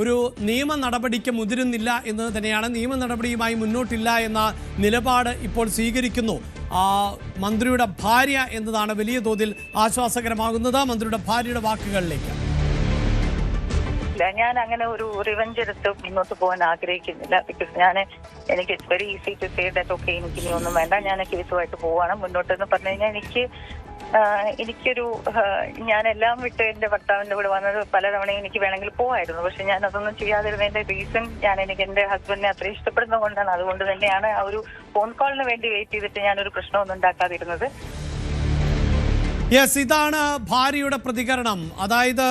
ഒരു നിയമ നടപടിക്ക് മുതിരുന്നില്ല എന്ന് തന്നെയാണ്. നിയമ നടപടിയുമായി മുന്നോട്ടില്ല എന്ന നിലപാട് ഇപ്പോൾ സ്വീകരിക്കുന്നു മന്ത്രിയുടെ ഭാര്യ എന്നതാണ് വലിയ തോതിൽ ആശ്വാസകരമാകുന്നത്. മന്ത്രിയുടെ ഭാര്യയുടെ വാക്കുകളിലേക്ക്. ഞാൻ അങ്ങനെ ഒരു റിവെഞ്ച് എടുത്ത് മുന്നോട്ട് പോകാൻ ആഗ്രഹിക്കുന്നില്ല. ബിക്കോസ് എനിക്ക് it's very easy to say that okay എനിക്ക് ഇനി ഒന്നും വേണ്ട, ഞാൻ കേസുമായിട്ട് പോവാണ് മുന്നോട്ടെന്ന് പറഞ്ഞു കഴിഞ്ഞാൽ ഞാൻ എല്ലാം വിട്ട് എന്റെ ഭർത്താവിന്റെ കൂടെ വന്നത് പലതവണയും എനിക്ക് വേണമെങ്കിൽ പോവായിരുന്നു. പക്ഷെ ഞാൻ അതൊന്നും ചെയ്യാതിരുന്നതിന്റെ റീസൺ എനിക്ക് എന്റെ ഹസ്ബൻഡിനെ അത്ര ഇഷ്ടപ്പെടുന്നത് കൊണ്ടാണ്. അതുകൊണ്ട് തന്നെയാണ് ആ ഒരു ഫോൺ കോളിന് വേണ്ടി വെയിറ്റ് ചെയ്തിട്ട് ഞാനൊരു പ്രശ്നമൊന്നും ഉണ്ടാക്കാതിരുന്നത്. യെസ്, ഇതാണ് ഭാര്യയുടെ പ്രതികരണം. അതായത്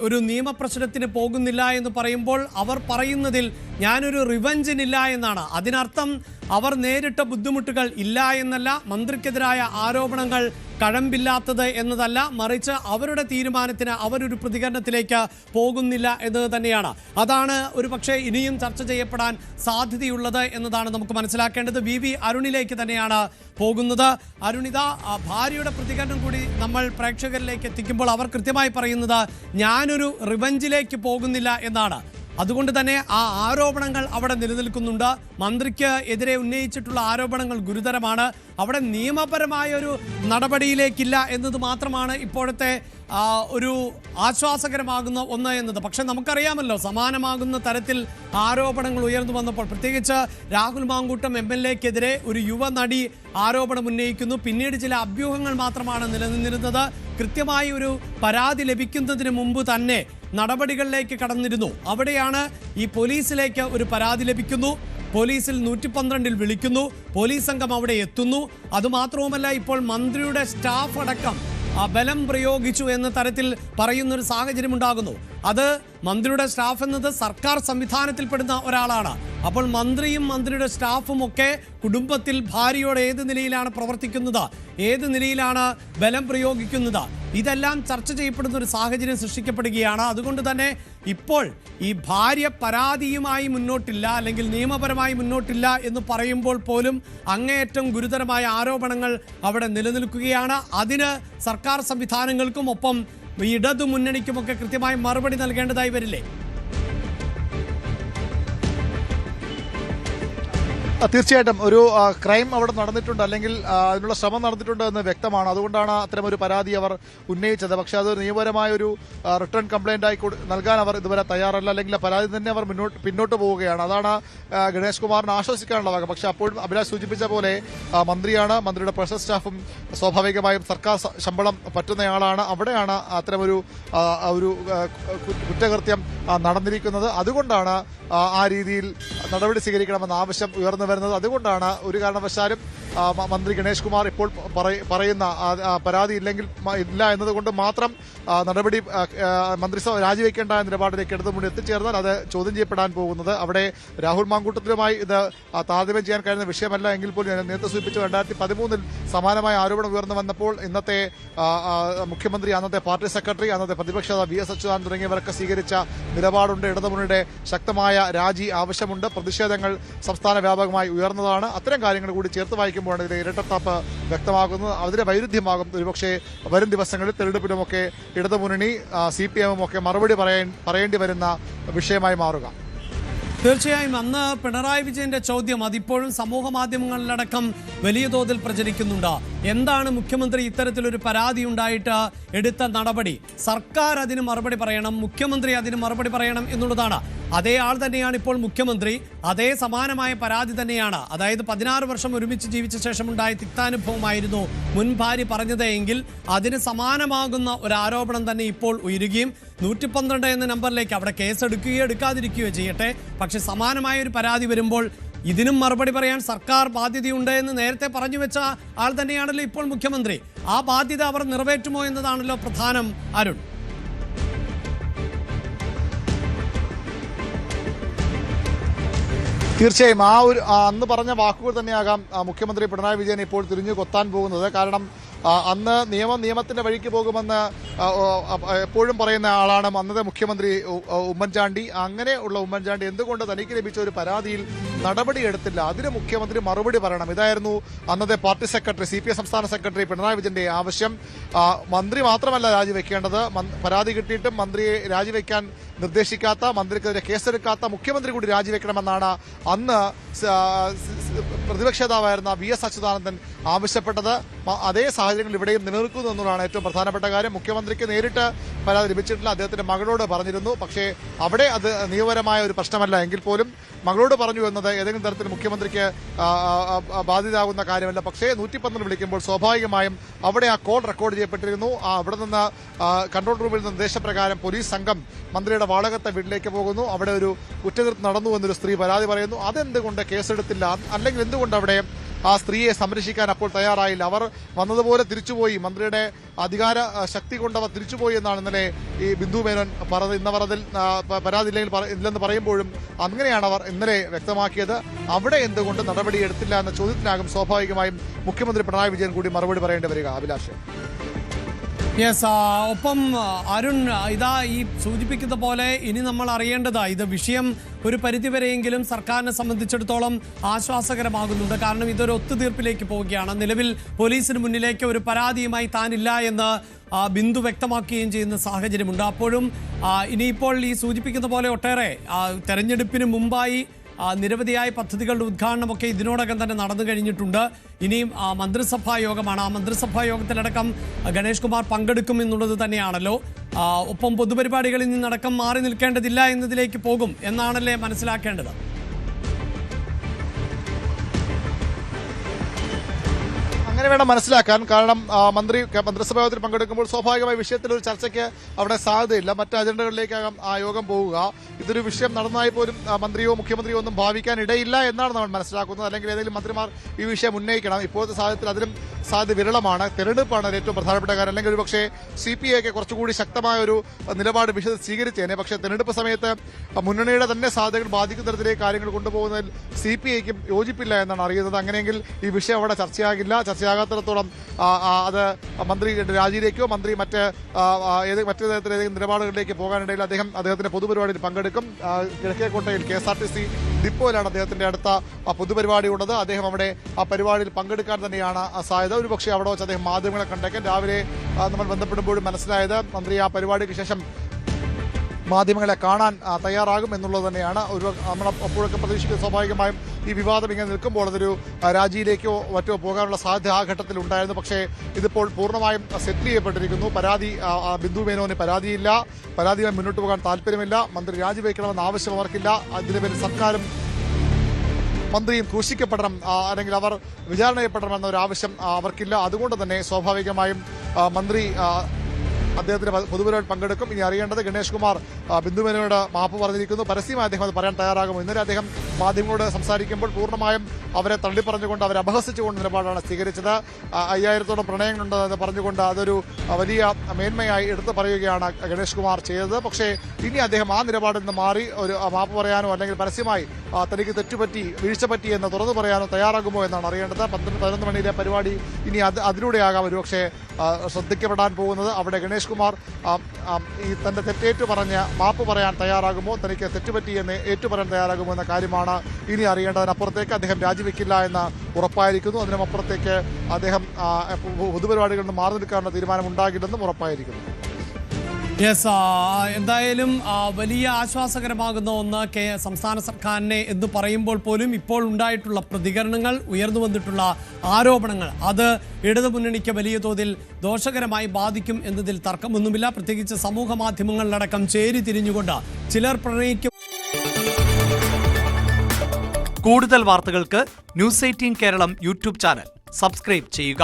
ഒരു നിയമപ്രശ്നത്തിന് പോകുന്നില്ല എന്ന് പറയുമ്പോൾ അവർ പറയുന്നതിൽ ഞാനൊരു റിവഞ്ചിനില്ല എന്നാണ്. അതിനർത്ഥം അവർ നേരിട്ട ബുദ്ധിമുട്ടുകൾ ഇല്ല എന്നല്ല, മന്ത്രിക്കെതിരായ ആരോപണങ്ങൾ കഴമ്പില്ലാത്തത് എന്നതല്ല, മറിച്ച് അവരുടെ തീരുമാനത്തിന് അവരൊരു പ്രതികരണത്തിലേക്ക് പോകുന്നില്ല എന്നത് തന്നെയാണ്. അതാണ് ഒരു പക്ഷേ ഇനിയും ചർച്ച ചെയ്യപ്പെടാൻ സാധ്യതയുള്ളത് എന്നതാണ് നമുക്ക് മനസ്സിലാക്കേണ്ടത്. വി അരുണിലേക്ക് തന്നെയാണ് പോകുന്നത്. അരുണിത, ഭാര്യയുടെ പ്രതികരണം കൂടി നമ്മൾ പ്രേക്ഷകരിലേക്ക് എത്തിക്കുമ്പോൾ അവർ കൃത്യമായി പറയുന്നത് ഞാനൊരു റിവഞ്ചിലേക്ക് പോകുന്നില്ല എന്നാണ്. അതുകൊണ്ട് തന്നെ ആ ആരോപണങ്ങൾ അവിടെ നിലനിൽക്കുന്നുണ്ട്. മന്ത്രിക്ക് എതിരെ ഉന്നയിച്ചിട്ടുള്ള ആരോപണങ്ങൾ ഗുരുതരമാണ്. അവിടെ നിയമപരമായ ഒരു നടപടിയിലേക്കില്ല എന്നത് മാത്രമാണ് ഇപ്പോഴത്തെ ഒരു ആശ്വാസകരമാകുന്ന ഒന്ന് എന്നത്. പക്ഷെ നമുക്കറിയാമല്ലോ, സമാനമാകുന്ന തരത്തിൽ ആരോപണങ്ങൾ ഉയർന്നു വന്നപ്പോൾ പ്രത്യേകിച്ച് രാഹുൽ മാങ്കൂട്ടം MLA-ക്കെതിരെ ഒരു യുവനടി ആരോപണം ഉന്നയിക്കുന്നു. പിന്നീട് ചില അഭ്യൂഹങ്ങൾ മാത്രമാണ് നിലനിന്നിരുന്നത്. കൃത്യമായി ഒരു പരാതി ലഭിക്കുന്നതിന് മുമ്പ് തന്നെ നടപടികളിലേക്ക് കടന്നിരുന്നു. അവിടെയാണ് ഈ പോലീസിലേക്ക് ഒരു പരാതി ലഭിക്കുന്നു. പോലീസിൽ 112-ൽ വിളിക്കുന്നു. പോലീസ് സംഘം അവിടെ എത്തുന്നു. അതുമാത്രവുമല്ല, ഇപ്പോൾ മന്ത്രിയുടെ സ്റ്റാഫ് അടക്കം ബലം പ്രയോഗിച്ചു എന്ന തരത്തിൽ പറയുന്നൊരു സാഹചര്യം ഉണ്ടാകുന്നു. അത് മന്ത്രിയുടെ സ്റ്റാഫ് എന്നത് സർക്കാർ സംവിധാനത്തിൽപ്പെടുന്ന ഒരാളാണ്. അപ്പോൾ മന്ത്രിയും മന്ത്രിയുടെ സ്റ്റാഫും ഒക്കെ കുടുംബത്തിൽ ഭാര്യയോട് ഏത് നിലയിലാണ് പ്രവർത്തിക്കുന്നത്, ഏത് നിലയിലാണ് ബലം പ്രയോഗിക്കുന്നത്, ഇതെല്ലാം ചർച്ച ചെയ്യപ്പെടുന്ന ഒരു സാഹചര്യം സൃഷ്ടിക്കപ്പെടുകയാണ്. അതുകൊണ്ട് തന്നെ ഇപ്പോൾ ഈ ഭാര്യ പരാതിയുമായി മുന്നോട്ടില്ല, അല്ലെങ്കിൽ നിയമപരമായി മുന്നോട്ടില്ല എന്ന് പറയുമ്പോൾ പോലും അങ്ങേയറ്റം ഗുരുതരമായ ആരോപണങ്ങൾ അവിടെ നിലനിൽക്കുകയാണ്. അതിന് സർക്കാർ സംവിധാനങ്ങൾക്കും ഒപ്പം ഇടതു മുന്നണിക്കുമൊക്കെ കൃത്യമായി മറുപടി നൽകേണ്ടതായി വരില്ലേ? തീർച്ചയായിട്ടും ഒരു ക്രൈം അവിടെ നടന്നിട്ടുണ്ട്, അല്ലെങ്കിൽ അതിനുള്ള ശ്രമം നടന്നിട്ടുണ്ട് എന്ന് വ്യക്തമാണ്. അതുകൊണ്ടാണ് അത്തരമൊരു പരാതി അവർ ഉന്നയിച്ചത്. പക്ഷേ അത് നിയമപരമായ ഒരു റിട്ടേൺ കംപ്ലൈന്റ് ആയി നൽകാൻ അവർ ഇതുവരെ തയ്യാറല്ല, അല്ലെങ്കിൽ പരാതി തന്നെ അവർ പിന്നോട്ട് പോവുകയാണ്. അതാണ് ഗണേഷ് കുമാറിന് ആശ്വസിക്കാനുള്ള ഭാഗം. പക്ഷേ അപ്പോഴും അഭിലാഷ് സൂചിപ്പിച്ച പോലെ മന്ത്രിയാണ്, മന്ത്രിയുടെ പേഴ്സണൽ സ്റ്റാഫും സ്വാഭാവികമായും സർക്കാർ ശമ്പളം പറ്റുന്നയാളാണ്. അവിടെയാണ് അത്തരമൊരു കുറ്റകൃത്യം നടന്നിരിക്കുന്നത്. അതുകൊണ്ടാണ് ആ രീതിയിൽ നടപടി സ്വീകരിക്കണമെന്ന ആവശ്യം ഉയർന്നു വരുന്നത്. അതുകൊണ്ടാണ് ഒരു കാരണവശാലും മന്ത്രി ഗണേഷ് കുമാർ ഇപ്പോൾ പറയുന്ന പരാതി ഇല്ല എന്നതുകൊണ്ട് മാത്രം നടപടി മന്ത്രിസഭ രാജിവെക്കേണ്ട നിലപാടിലേക്ക് ഇടതുമുന്നണി എത്തിച്ചേർന്നാൽ അത് ചോദ്യം ചെയ്യപ്പെടാൻ പോകുന്നത്. അവിടെ രാഹുൽ മാങ്കൂട്ടത്തിലുമായി ഇത് താരതമ്യം ചെയ്യാൻ കഴിയുന്ന വിഷയമല്ല എങ്കിൽ പോലും നേരത്തെ സൂചിപ്പിച്ചു 2013-ൽ സമാനമായ ആരോപണം ഉയർന്നു വന്നപ്പോൾ ഇന്നത്തെ മുഖ്യമന്ത്രി, അന്നത്തെ പാർട്ടി സെക്രട്ടറി, അന്നത്തെ പ്രതിപക്ഷ VS അച്യുതാനന്ദൻ തുടങ്ങിയവരൊക്കെ സ്വീകരിച്ച നിലപാടുണ്ട്. ഇടതുമുന്നണിയുടെ ശക്തമായ രാജി ആവശ്യമുണ്ട്. പ്രതിഷേധങ്ങൾ സംസ്ഥാന വ്യാപകമായി ഉയർന്നതാണ്. അത്തരം കാര്യങ്ങൾ കൂടി ചേർത്ത് വായിക്കുമ്പോഴാണ് ഇതിന്റെ ഇരട്ടത്താപ്പ് വ്യക്തമാകുന്നത്. അതിന്റെ വൈരുദ്ധ്യമാകും ഒരുപക്ഷെ വരും ദിവസങ്ങളിൽ തെരഞ്ഞെടുപ്പിലുമൊക്കെ ഇടതുമുന്നണി CPM ഒക്കെ മറുപടി പറയേണ്ടി വരുന്ന വിഷയമായി മാറുക. തീർച്ചയായും അന്ന് പിണറായി വിജയന്റെ ചോദ്യം അതിപ്പോഴും സമൂഹ മാധ്യമങ്ങളിലടക്കം വലിയ തോതിൽ പ്രചരിക്കുന്നുണ്ട്. എന്താണ് മുഖ്യമന്ത്രി ഇത്തരത്തിലൊരു പരാതി ഉണ്ടായിട്ട് എടുത്ത നടപടി? സർക്കാർ അതിന് മറുപടി പറയണം, മുഖ്യമന്ത്രി അതിന് മറുപടി പറയണം എന്നുള്ളതാണ്. അതേ ആൾ തന്നെയാണ് ഇപ്പോൾ മുഖ്യമന്ത്രി. അതേ സമാനമായ പരാതി തന്നെയാണ്. അതായത് 16 വർഷം ഒരുമിച്ച് ജീവിച്ച ശേഷമുണ്ടായ തിക്താനുഭവമായിരുന്നു മുൻ ഭാര്യ പറഞ്ഞത് എങ്കിൽ അതിന് സമാനമാകുന്ന ഒരു ആരോപണം തന്നെ ഇപ്പോൾ ഉയരുകയും 112 എന്ന നമ്പറിലേക്ക് അവിടെ കേസെടുക്കുകയോ എടുക്കാതിരിക്കുകയോ ചെയ്യട്ടെ, പക്ഷെ സമാനമായ ഒരു പരാതി വരുമ്പോൾ ഇതിനും മറുപടി പറയാൻ സർക്കാർ ബാധ്യതയുണ്ട് എന്ന് നേരത്തെ പറഞ്ഞു വെച്ച ആൾ തന്നെയാണല്ലോ ഇപ്പോൾ മുഖ്യമന്ത്രി. ആ ബാധ്യത അവർ നിറവേറ്റുമോ എന്നതാണല്ലോ പ്രധാനം. അരുൺ, തീർച്ചയായും അന്ന് പറഞ്ഞ വാക്കുകൾ തന്നെയാകാം മുഖ്യമന്ത്രി പിണറായി വിജയൻ ഇപ്പോൾ തിരിഞ്ഞു കൊത്താൻ പോകുന്നത്. കാരണം അന്ന് നിയമത്തിന്റെ വഴിക്ക് പോകുമെന്ന് എപ്പോഴും പറയുന്ന ആളാണ് അന്നത്തെ മുഖ്യമന്ത്രി ഉമ്മൻചാണ്ടി. അങ്ങനെയുള്ള ഉമ്മൻചാണ്ടി എന്തുകൊണ്ട് തനിക്ക് ലഭിച്ച ഒരു പരാതിയിൽ നടപടിയെടുത്തില്ല? അതിന് മുഖ്യമന്ത്രി മറുപടി പറയണം. ഇതായിരുന്നു അന്നത്തെ പാർട്ടി സെക്രട്ടറി CPI സംസ്ഥാന സെക്രട്ടറി പിണറായി വിജയന്റെ ആവശ്യം. മന്ത്രി മാത്രമല്ല രാജിവെക്കേണ്ടത്, പരാതി കിട്ടിയിട്ടും മന്ത്രിയെ രാജിവെക്കാൻ നിർദ്ദേശിക്കാത്ത, മന്ത്രിക്കെതിരെ കേസെടുക്കാത്ത മുഖ്യമന്ത്രി കൂടി രാജിവെക്കണമെന്നാണ് അന്ന് പ്രതിപക്ഷ നേതാവായിരുന്ന VS അച്യുതാനന്ദൻ ആവശ്യപ്പെട്ടത്. അതേ സാഹചര്യങ്ങൾ ഇവിടെയും നിലനിൽക്കുന്നു എന്നുള്ളതാണ് ഏറ്റവും പ്രധാനപ്പെട്ട കാര്യം. മുഖ്യമന്ത്രിക്ക് നേരിട്ട് പരാതി ലഭിച്ചിട്ടില്ല, അദ്ദേഹത്തിന്റെ മകളോട് പറഞ്ഞിരുന്നു. പക്ഷേ അവിടെ അത് നിയമപരമായ ഒരു പ്രശ്നമല്ല എങ്കിൽ പോലും മകളോട് പറഞ്ഞു എന്നത് ഏതെങ്കിലും തരത്തിൽ മുഖ്യമന്ത്രിക്ക് ബാധിതാകുന്ന കാര്യമല്ല. പക്ഷേ 112 വിളിക്കുമ്പോൾ സ്വാഭാവികമായും അവിടെ ആ കോൾ റെക്കോർഡ് ചെയ്യപ്പെട്ടിരുന്നു. അവിടെ നിന്ന് കൺട്രോൾ റൂമിൽ നിന്ന് നിർദ്ദേശപ്രകാരം പോലീസ് സംഘം മന്ത്രിയുടെ വാടകത്തെ വീട്ടിലേക്ക് പോകുന്നു. അവിടെ ഒരു കുറ്റകൃത്യം നടന്നു എന്നൊരു സ്ത്രീ പരാതി പറയുന്നു. അതെന്തുകൊണ്ട് കേസെടുത്തില്ല? അല്ലെങ്കിൽ എന്തുകൊണ്ട് അവിടെ ആ സ്ത്രീയെ സംരക്ഷിക്കാൻ അപ്പോൾ തയ്യാറായില്ല? അവർ വന്നതുപോലെ തിരിച്ചുപോയി, മന്ത്രിയുടെ അധികാര ശക്തി കൊണ്ട് അവർ തിരിച്ചുപോയി എന്നാണ് ഇന്നലെ ഈ ബിന്ദു മേനോൻ പറഞ്ഞത്. ഇന്നവർ അതിൽ പരാതി ഇല്ലെന്ന് പറയുമ്പോഴും അങ്ങനെയാണ് അവർ ഇന്നലെ വ്യക്തമാക്കിയത്. അവിടെ എന്തുകൊണ്ട് നടപടിയെടുത്തില്ല എന്ന ചോദ്യത്തിനാകും സ്വാഭാവികമായും മുഖ്യമന്ത്രി പിണറായി വിജയൻ കൂടി മറുപടി പറയേണ്ടി വരിക. അഭിലാഷ്. യെസ്, ഒപ്പം അരുൺ, ഇതാ ഈ സൂചിപ്പിക്കുന്ന പോലെ ഇനി നമ്മൾ അറിയേണ്ടതാ, ഇത് വിഷയം ഒരു പരിധിവരെയെങ്കിലും സർക്കാരിനെ സംബന്ധിച്ചിടത്തോളം ആശ്വാസകരമാകുന്നുണ്ട്. കാരണം ഇതൊരു ഒത്തുതീർപ്പിലേക്ക് പോവുകയാണ്. നിലവിൽ പോലീസിന് മുന്നിലേക്ക് ഒരു പരാതിയുമായി താനില്ല എന്ന് ബിന്ദു വ്യക്തമാക്കുകയും ചെയ്യുന്ന സാഹചര്യമുണ്ട്. അപ്പോഴും ഇനിയിപ്പോൾ ഈ സൂചിപ്പിക്കുന്ന പോലെ ഒട്ടേറെ തെരഞ്ഞെടുപ്പിന് മുമ്പായി നിരവധിയായ പദ്ധതികളുടെ ഉദ്ഘാടനമൊക്കെ ഇതിനോടകം തന്നെ നടന്നു കഴിഞ്ഞിട്ടുണ്ട്. ഇനിയും മന്ത്രിസഭാ യോഗമാണ്. ആ മന്ത്രിസഭാ യോഗത്തിലടക്കം ഗണേഷ് കുമാർ പങ്കെടുക്കും എന്നുള്ളത് തന്നെയാണല്ലോ. ഒപ്പം പൊതുപരിപാടികളിൽ നിന്നടക്കം മാറി നിൽക്കേണ്ടതില്ല എന്നതിലേക്ക് പോകും എന്നാണല്ലേ മനസ്സിലാക്കേണ്ടത്? അങ്ങനെ വേണം മനസ്സിലാക്കാൻ. കാരണം മന്ത്രിസഭാ യോഗത്തിൽ പങ്കെടുക്കുമ്പോൾ സ്വാഭാവികമായി വിഷയത്തിൽ ഒരു ചർച്ചയ്ക്ക് അവിടെ സാധ്യതയില്ല. മറ്റ് അജണ്ടകളിലേക്കാകും ആ യോഗം പോവുക. ഇതൊരു വിഷയം നടന്നതായി പോലും മന്ത്രിയോ മുഖ്യമന്ത്രിയോ ഒന്നും ഭാവിക്കാൻ ഇടയില്ല എന്നാണ് നമ്മൾ മനസ്സിലാക്കുന്നത്. അല്ലെങ്കിൽ ഏതെങ്കിലും മന്ത്രിമാർ ഈ വിഷയം ഉന്നയിക്കണം. ഇപ്പോഴത്തെ സാഹചര്യത്തിൽ അതിലും സാധ്യത വിരളമാണ്. തെരഞ്ഞെടുപ്പാണ് ഏറ്റവും പ്രധാനപ്പെട്ട കാര്യം. അല്ലെങ്കിൽ ഒരു പക്ഷേ CPI കുറച്ചുകൂടി ശക്തമായ ഒരു നിലപാട് വിഷയത്തിൽ സ്വീകരിച്ചേനെ. പക്ഷേ തെരഞ്ഞെടുപ്പ് സമയത്ത് മുന്നണിയുടെ തന്നെ സാധ്യതകൾ ബാധിക്കുന്ന തരത്തിലേക്ക് കാര്യങ്ങൾ കൊണ്ടുപോകുന്നതിൽ CPIക്കും യോജിപ്പില്ല എന്നാണ് അറിയുന്നത്. അങ്ങനെയെങ്കിൽ ഈ വിഷയം അവിടെ ചർച്ചയാകില്ല. ചർച്ചയാകാത്തിടത്തോളം അത് മന്ത്രി രാജിയിലേക്കോ മന്ത്രി മറ്റ് തരത്തിൽ ഏതെങ്കിലും നിലപാടുകളിലേക്ക് പോകാനിടയിൽ അദ്ദേഹത്തിന്റെ പൊതുപരിപാടിയിൽ പങ്കെടുക്കും. കിഴക്കേക്കോട്ടയിൽ KSRTC ഡിപ്പോയിലാണ് അദ്ദേഹത്തിന്റെ അടുത്ത പൊതുപരിപാടി ഉള്ളത്. അദ്ദേഹം അവിടെ ആ പരിപാടിയിൽ പങ്കെടുക്കാൻ തന്നെയാണ് സാധ്യത. ഒരുപക്ഷെ അവിടെ വെച്ച് അദ്ദേഹം മാധ്യമങ്ങളെ കണ്ടേക്കാൻ. രാവിലെ നമ്മൾ ബന്ധപ്പെടുമ്പോഴും മനസ്സിലായത് മന്ത്രി ആ പരിപാടിക്ക് ശേഷം മാധ്യമങ്ങളെ കാണാൻ തയ്യാറാകും എന്നുള്ളത് തന്നെയാണ്. നമ്മൾ അപ്പോഴൊക്കെ പ്രതീക്ഷിക്കുന്നത് സ്വാഭാവികമായും ഈ വിവാദം ഇങ്ങനെ നിൽക്കുമ്പോൾ അതൊരു രാജിയിലേക്കോ മറ്റോ പോകാനുള്ള സാധ്യത ആ ഘട്ടത്തിൽ ഉണ്ടായിരുന്നു. പക്ഷേ ഇതിപ്പോൾ പൂർണ്ണമായും സെറ്റിൽ ചെയ്യപ്പെട്ടിരിക്കുന്നു. ബിന്ദു മേനോന് പരാതിയില്ല, പരാതിയുമായി മുന്നോട്ട് പോകാൻ താല്പര്യമില്ല, മന്ത്രി രാജിവെക്കണമെന്ന ആവശ്യം അവർക്കില്ല. അതിന് പേരിൽ സർക്കാരും മന്ത്രിയും ക്രൂശിക്കപ്പെടണം അല്ലെങ്കിൽ അവർ വിചാരണ ചെയ്യപ്പെടണമെന്ന ഒരു ആവശ്യം അവർക്കില്ല. അതുകൊണ്ട് തന്നെ സ്വാഭാവികമായും മന്ത്രി അദ്ദേഹത്തിന്റെ പൊതുപരിപാടിയിൽ പങ്കെടുക്കും. ഇനി അറിയേണ്ടത് ഗണേഷ് കുമാർ ബിന്ദു മേനോനോട് മാപ്പ് പറഞ്ഞിരിക്കുന്നു. പരസ്യമായി അദ്ദേഹം അത് പറയാൻ തയ്യാറാകുമോ? ഇന്നലെ അദ്ദേഹം മാധ്യമങ്ങളോട് സംസാരിക്കുമ്പോൾ പൂർണ്ണമായും അവരെ തള്ളിപ്പറഞ്ഞുകൊണ്ട്, അവരെ അപഹസിച്ചുകൊണ്ട് നിലപാടാണ് സ്വീകരിച്ചത്. 5000-ഓളം പ്രണയങ്ങളുണ്ടെന്ന് പറഞ്ഞുകൊണ്ട് അതൊരു വലിയ മേന്മയായി എടുത്തു പറയുകയാണ് ഗണേഷ് കുമാർ ചെയ്തത്. പക്ഷേ ഇനി അദ്ദേഹം ആ നിലപാടിൽ നിന്ന് മാറി ഒരു മാപ്പ് പറയാനോ അല്ലെങ്കിൽ പരസ്യമായി തനിക്ക് തെറ്റുപറ്റി, വീഴ്ച പറ്റി എന്ന് തുറന്നു പറയാനോ തയ്യാറാകുമോ എന്നാണ് അറിയേണ്ടത്. 11 മണിയിലെ പരിപാടി ഇനി അതിലൂടെയാകാം ഒരുപക്ഷെ ശ്രദ്ധിക്കപ്പെടാൻ പോകുന്നത്. അവിടെ ഗണേഷ് കുമാർ ഈ തന്റെ തെറ്റേറ്റു പറഞ്ഞ് മാപ്പ് പറയാൻ തയ്യാറാകുമോ, തനിക്ക് തെറ്റുപറ്റിയെന്ന് ഏറ്റുപറയാൻ തയ്യാറാകുമോ എന്ന കാര്യമാണ് ഇനി അറിയേണ്ടതിനപ്പുറത്തേക്ക് അദ്ദേഹം രാജിവെക്കില്ല എന്ന് ഉറപ്പായിരിക്കുന്നു. അതിനുമപ്പുറത്തേക്ക് അദ്ദേഹം പൊതുപരിപാടികളിൽ നിന്ന് മാറി നിൽക്കാനുള്ള തീരുമാനം ഉണ്ടാകില്ലെന്നും ഉറപ്പായിരിക്കുന്നു. യെസ്, എന്തായാലും വലിയ ആശ്വാസകരമാകുന്ന ഒന്ന് സംസ്ഥാന സർക്കാരിനെ എന്ന് പറയുമ്പോൾ പോലും ഇപ്പോൾ ഉണ്ടായിട്ടുള്ള പ്രതികരണങ്ങൾ, ഉയർന്നു വന്നിട്ടുള്ള ആരോപണങ്ങൾ, അത് ഇടതുമുന്നണിക്ക് വലിയ തോതിൽ ദോഷകരമായി ബാധിക്കും എന്നതിൽ തർക്കമൊന്നുമില്ല. പ്രത്യേകിച്ച് സമൂഹ മാധ്യമങ്ങളിലടക്കം ചേരി തിരിഞ്ഞുകൊണ്ട് ചിലർ പ്രണയിക്കും. കൂടുതൽ വാർത്തകൾക്ക് News 18 Keralam YouTube channel subscribe ചെയ്യുക.